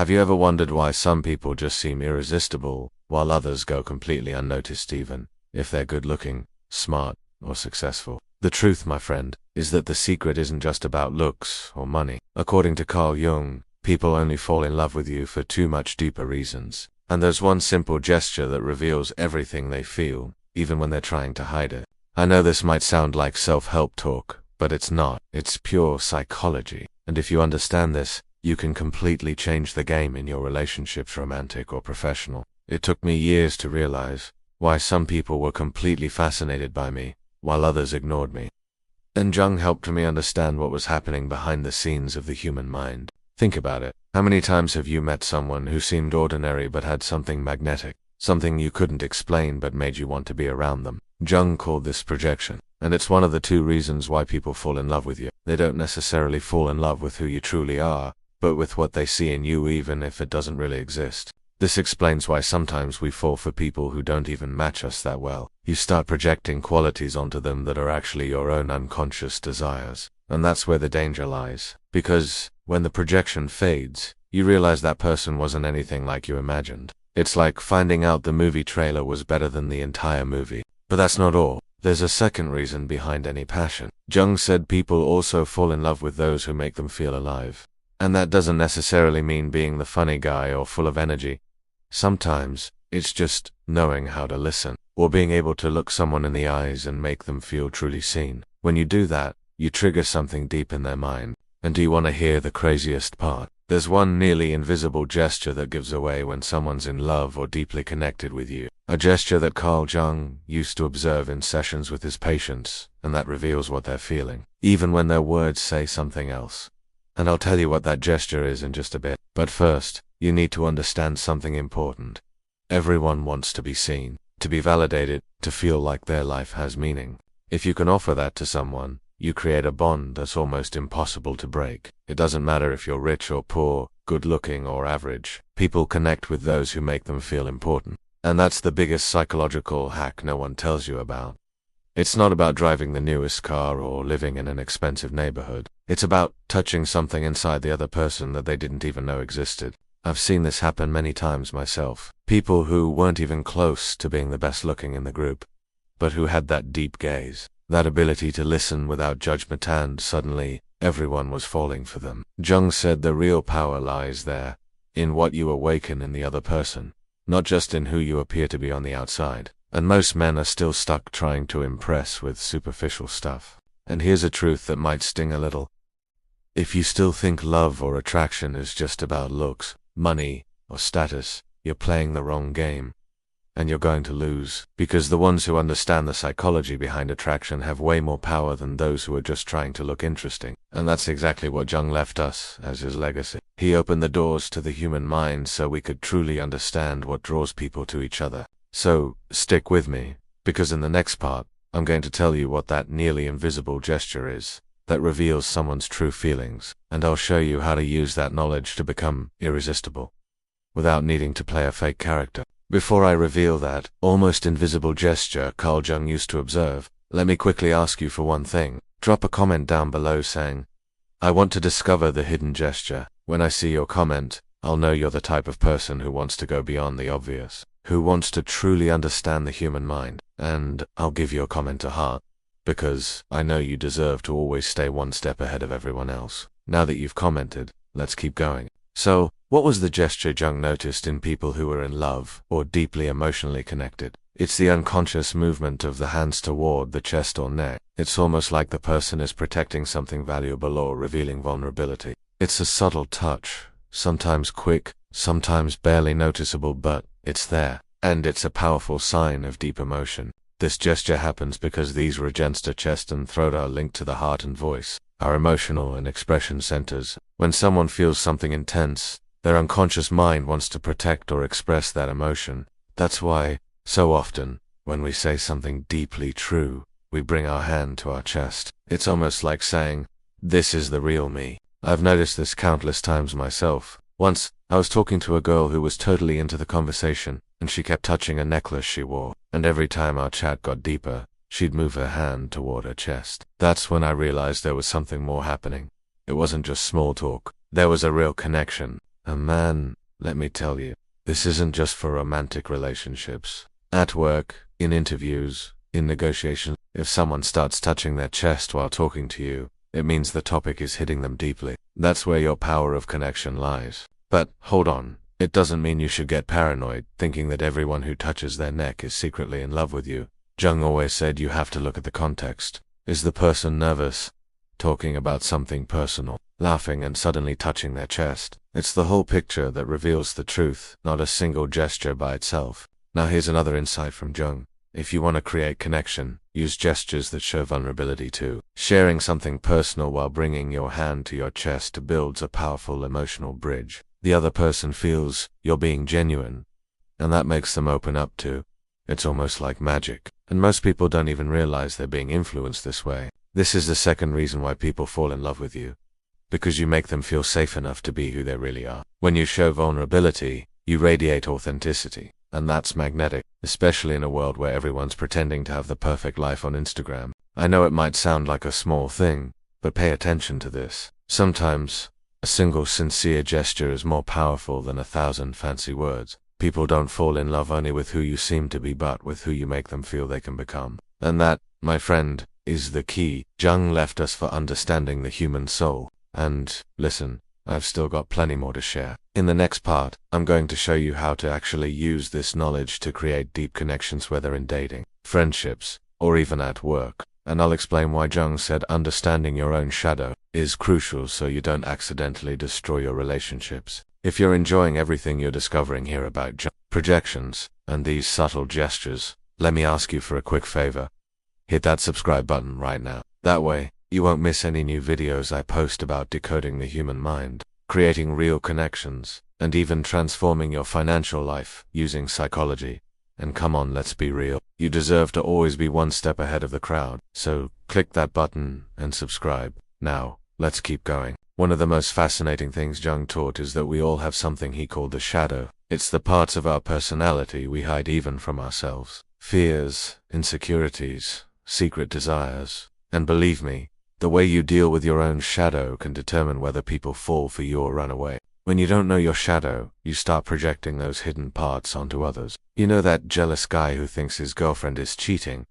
Have you ever wondered why some people just seem irresistible, while others go completely unnoticed even if they're good-looking, smart, or successful? The truth, my friend, is that the secret isn't just about looks or money. According to Carl Jung, people only fall in love with you for two much deeper reasons. And there's one simple gesture that reveals everything they feel, even when they're trying to hide it. I know this might sound like self-help talk, but it's not. It's pure psychology. And if you understand this, you can completely change the game in your relationships, romantic or professional. It took me years to realize why some people were completely fascinated by me, while others ignored me. And Jung helped me understand what was happening behind the scenes of the human mind. Think about it. How many times have you met someone who seemed ordinary but had something magnetic, something you couldn't explain but made you want to be around them? Jung called this projection, and it's one of the two reasons why people fall in love with you. They don't necessarily fall in love with who you truly are, but with what they see in you, even if it doesn't really exist. This explains why sometimes we fall for people who don't even match us that well. You start projecting qualities onto them that are actually your own unconscious desires. And that's where the danger lies. Because when the projection fades, you realize that person wasn't anything like you imagined. It's like finding out the movie trailer was better than the entire movie. But that's not all. There's a second reason behind any passion. Jung said people also fall in love with those who make them feel alive. And that doesn't necessarily mean being the funny guy or full of energy. Sometimes, it's just knowing how to listen, or being able to look someone in the eyes and make them feel truly seen. When you do that, you trigger something deep in their mind. And do you want to hear the craziest part? There's one nearly invisible gesture that gives away when someone's in love or deeply connected with you. A gesture that Carl Jung used to observe in sessions with his patients, and that reveals what they're feeling, even when their words say something else. And I'll tell you what that gesture is in just a bit. But first, you need to understand something important. Everyone wants to be seen, to be validated, to feel like their life has meaning. If you can offer that to someone, you create a bond that's almost impossible to break. It doesn't matter if you're rich or poor, good-looking or average. People connect with those who make them feel important. And that's the biggest psychological hack no one tells you about. It's not about driving the newest car or living in an expensive neighborhood. It's about touching something inside the other person that they didn't even know existed. I've seen this happen many times myself. People who weren't even close to being the best looking in the group, but who had that deep gaze, that ability to listen without judgment, and suddenly, everyone was falling for them. Jung said the real power lies there, in what you awaken in the other person, not just in who you appear to be on the outside. And most men are still stuck trying to impress with superficial stuff. And here's a truth that might sting a little. If you still think love or attraction is just about looks, money, or status, you're playing the wrong game. And you're going to lose, because the ones who understand the psychology behind attraction have way more power than those who are just trying to look interesting. And that's exactly what Jung left us as his legacy. He opened the doors to the human mind so we could truly understand what draws people to each other. So, stick with me, because in the next part, I'm going to tell you what that nearly invisible gesture is, that reveals someone's true feelings, and I'll show you how to use that knowledge to become irresistible, without needing to play a fake character. Before I reveal that almost invisible gesture Carl Jung used to observe, let me quickly ask you for one thing. Drop a comment down below saying, "I want to discover the hidden gesture." When I see your comment, I'll know you're the type of person who wants to go beyond the obvious, who wants to truly understand the human mind, and I'll give your comment a heart, because I know you deserve to always stay one step ahead of everyone else. Now that you've commented, let's keep going. So, what was the gesture Jung noticed in people who were in love or deeply emotionally connected? It's the unconscious movement of the hands toward the chest or neck. It's almost like the person is protecting something valuable or revealing vulnerability. It's a subtle touch, sometimes quick, sometimes barely noticeable, but it's there, and it's a powerful sign of deep emotion. This gesture happens because these regions, the chest and throat, are linked to the heart and voice, our emotional and expression centers. When someone feels something intense, their unconscious mind wants to protect or express that emotion. That's why, so often, when we say something deeply true, we bring our hand to our chest. It's almost like saying, "This is the real me." I've noticed this countless times myself. Once, I was talking to a girl who was totally into the conversation, and she kept touching a necklace she wore, and every time our chat got deeper, she'd move her hand toward her chest. That's when I realized there was something more happening. It wasn't just small talk. There was a real connection, And man, let me tell you, this isn't just for romantic relationships. At work, in interviews, in negotiations, if someone starts touching their chest while talking to you, it means the topic is hitting them deeply. That's where your power of connection lies. But hold on, it doesn't mean you should get paranoid, thinking that everyone who touches their neck is secretly in love with you. Jung always said you have to look at the context. Is the person nervous, talking about something personal, laughing and suddenly touching their chest? It's the whole picture that reveals the truth, not a single gesture by itself. Now here's another insight from Jung. If you want to create connection, use gestures that show vulnerability too. Sharing something personal while bringing your hand to your chest builds a powerful emotional bridge. The other person feels you're being genuine, and that makes them open up too. It's almost like magic, and most people don't even realize they're being influenced this way. This is the second reason why people fall in love with you, because you make them feel safe enough to be who they really are. When you show vulnerability, you radiate authenticity, and that's magnetic, especially in a world where everyone's pretending to have the perfect life on Instagram. I know it might sound like a small thing, but pay attention to this. Sometimes, a single sincere gesture is more powerful than 1,000 fancy words. People don't fall in love only with who you seem to be, but with who you make them feel they can become. And that, my friend, is the key. Jung left us for understanding the human soul. And, listen, I've still got plenty more to share. In the next part, I'm going to show you how to actually use this knowledge to create deep connections, whether in dating, friendships, or even at work. And I'll explain why Jung said understanding your own shadow is crucial so you don't accidentally destroy your relationships. If you're enjoying everything you're discovering here about projections and these subtle gestures, let me ask you for a quick favor. Hit that subscribe button right now. That way, you won't miss any new videos I post about decoding the human mind, creating real connections, and even transforming your financial life using psychology. And come on, let's be real. You deserve to always be one step ahead of the crowd. So click that button and subscribe. Now, let's keep going. One of the most fascinating things Jung taught is that we all have something he called the shadow. It's the parts of our personality we hide even from ourselves. Fears, insecurities, secret desires. And believe me, the way you deal with your own shadow can determine whether people fall for you or run away. When you don't know your shadow, you start projecting those hidden parts onto others. You know that jealous guy who thinks his girlfriend is cheating,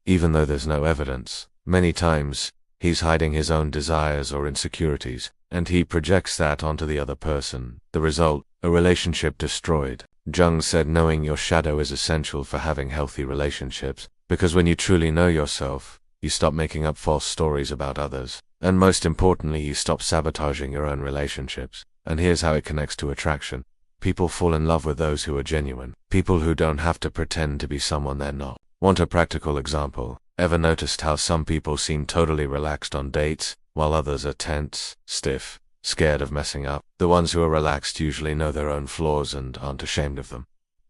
even though there's no evidence? Many times, he's hiding his own desires or insecurities, and he projects that onto the other person. The result, a relationship destroyed. Jung said knowing your shadow is essential for having healthy relationships, because when you truly know yourself, you stop making up false stories about others. And most importantly, you stop sabotaging your own relationships. And here's how it connects to attraction. People fall in love with those who are genuine. People who don't have to pretend to be someone they're not. Want a practical example? Ever noticed how some people seem totally relaxed on dates, while others are tense, stiff, scared of messing up? The ones who are relaxed usually know their own flaws and aren't ashamed of them.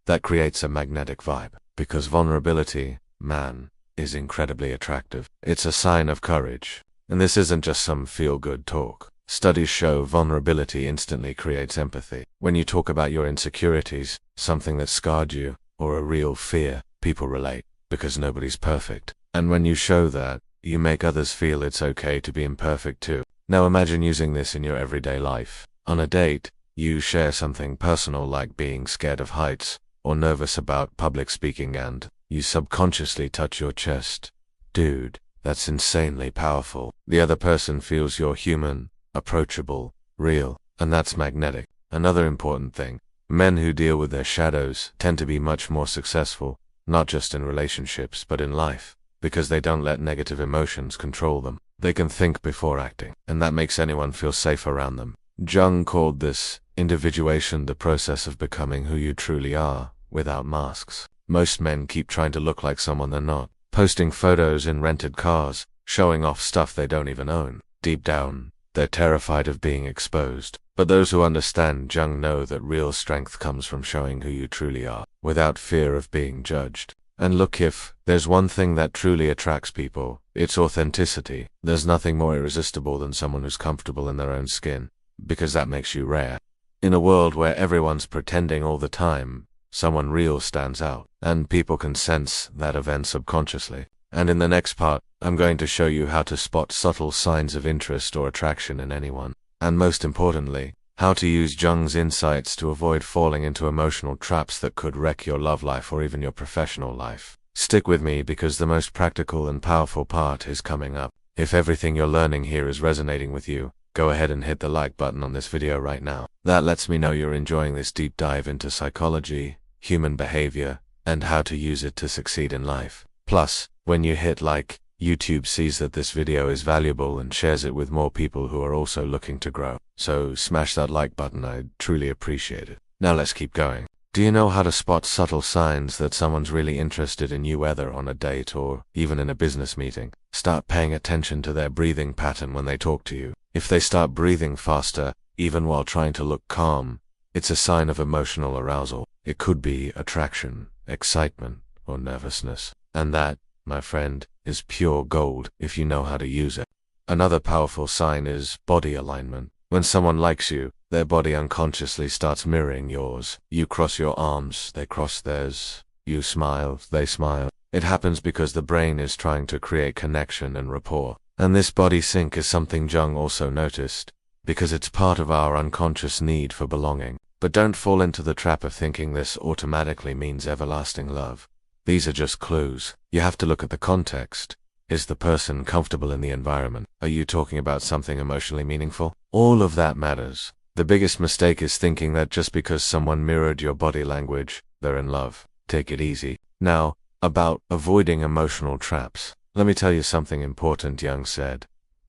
That creates a magnetic vibe. Because vulnerability, man, is incredibly attractive. It's a sign of courage. And this isn't just some feel-good talk. Studies show vulnerability instantly creates empathy. When you talk about your insecurities, something that scarred you, or a real fear, people relate, because nobody's perfect. And when you show that, you make others feel it's okay to be imperfect too. Now imagine using this in your everyday life. On a date, you share something personal like being scared of heights, or nervous about public speaking, and you subconsciously touch your chest. Dude, that's insanely powerful. The other person feels you're human, approachable, real, and that's magnetic. Another important thing, men who deal with their shadows tend to be much more successful, not just in relationships but in life, because they don't let negative emotions control them. They can think before acting, and that makes anyone feel safe around them. Jung called this individuation, the process of becoming who you truly are, without masks. Most men keep trying to look like someone they're not, posting photos in rented cars, showing off stuff they don't even own. Deep down, they're terrified of being exposed. But those who understand Jung know that real strength comes from showing who you truly are, without fear of being judged. And look, if there's one thing that truly attracts people, it's authenticity. There's nothing more irresistible than someone who's comfortable in their own skin, because that makes you rare. In a world where everyone's pretending all the time, someone real stands out, and people can sense that event subconsciously. And in the next part, I'm going to show you how to spot subtle signs of interest or attraction in anyone. And most importantly, how to use Jung's insights to avoid falling into emotional traps that could wreck your love life or even your professional life. Stick with me because the most practical and powerful part is coming up. If everything you're learning here is resonating with you, go ahead and hit the like button on this video right now. That lets me know you're enjoying this deep dive into psychology, human behavior, and how to use it to succeed in life. Plus, when you hit like, YouTube sees that this video is valuable and shares it with more people who are also looking to grow. So smash that like button, I'd truly appreciate it. Now let's keep going. Do you know how to spot subtle signs that someone's really interested in you, whether on a date or even in a business meeting? Start paying attention to their breathing pattern when they talk to you. If they start breathing faster, even while trying to look calm, it's a sign of emotional arousal. It could be attraction, excitement, or nervousness. And that, my friend, is pure gold if you know how to use it. Another powerful sign is body alignment. When someone likes you, their body unconsciously starts mirroring yours. You cross your arms, they cross theirs. You smile, they smile. It happens because the brain is trying to create connection and rapport. And this body sync is something Jung also noticed, because it's part of our unconscious need for belonging. But don't fall into the trap of thinking this automatically means everlasting love. These are just clues. You have to look at the context. Is the person comfortable in the environment? Are you talking about something emotionally meaningful? All of that matters. The biggest mistake is thinking that just because someone mirrored your body language, they're in love. Take it easy. Now, about avoiding emotional traps. Let me tell you something important Jung said.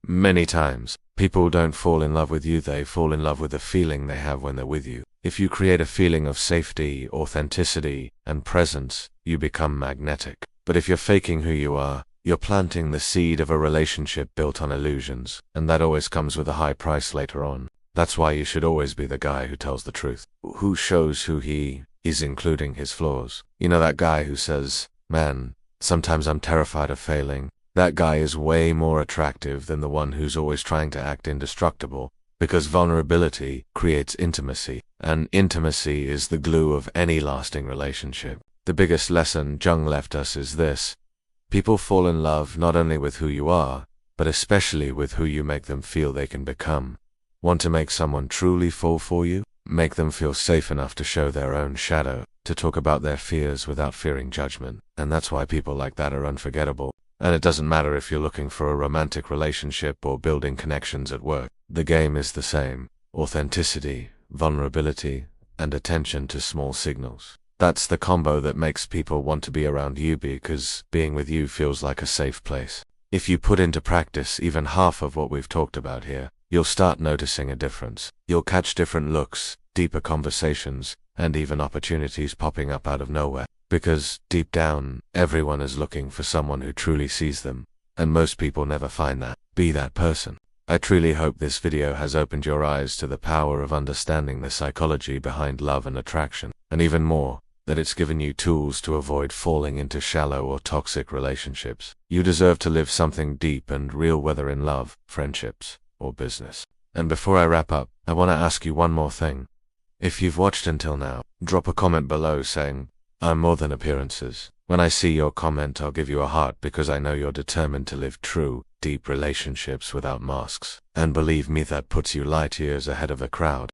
Many times, people don't fall in love with you, they fall in love with the feeling they have when they're with you. If you create a feeling of safety, authenticity, and presence, you become magnetic. But if you're faking who you are, you're planting the seed of a relationship built on illusions, and that always comes with a high price later on. That's why you should always be the guy who tells the truth, who shows who he is, including his flaws. You know that guy who says, "Man, sometimes I'm terrified of failing." That guy is way more attractive than the one who's always trying to act indestructible, because vulnerability creates intimacy, and intimacy is the glue of any lasting relationship. The biggest lesson Jung left us is this: people fall in love not only with who you are, but especially with who you make them feel they can become. Want to make someone truly fall for you? Make them feel safe enough to show their own shadow, to talk about their fears without fearing judgment. And that's why people like that are unforgettable. And it doesn't matter if you're looking for a romantic relationship or building connections at work. The game is the same. Authenticity, vulnerability, and attention to small signals. That's the combo that makes people want to be around you, because being with you feels like a safe place. If you put into practice even half of what we've talked about here, you'll start noticing a difference. You'll catch different looks, deeper conversations, and even opportunities popping up out of nowhere. Because, deep down, everyone is looking for someone who truly sees them. And most people never find that. Be that person. I truly hope this video has opened your eyes to the power of understanding the psychology behind love and attraction. And even more, that it's given you tools to avoid falling into shallow or toxic relationships. You deserve to live something deep and real, whether in love, friendships, or business. And before I wrap up, I want to ask you one more thing. If you've watched until now, drop a comment below saying, "I'm more than appearances." When I see your comment, I'll give you a heart, because I know you're determined to live true, deep relationships without masks. And believe me, that puts you light years ahead of a crowd.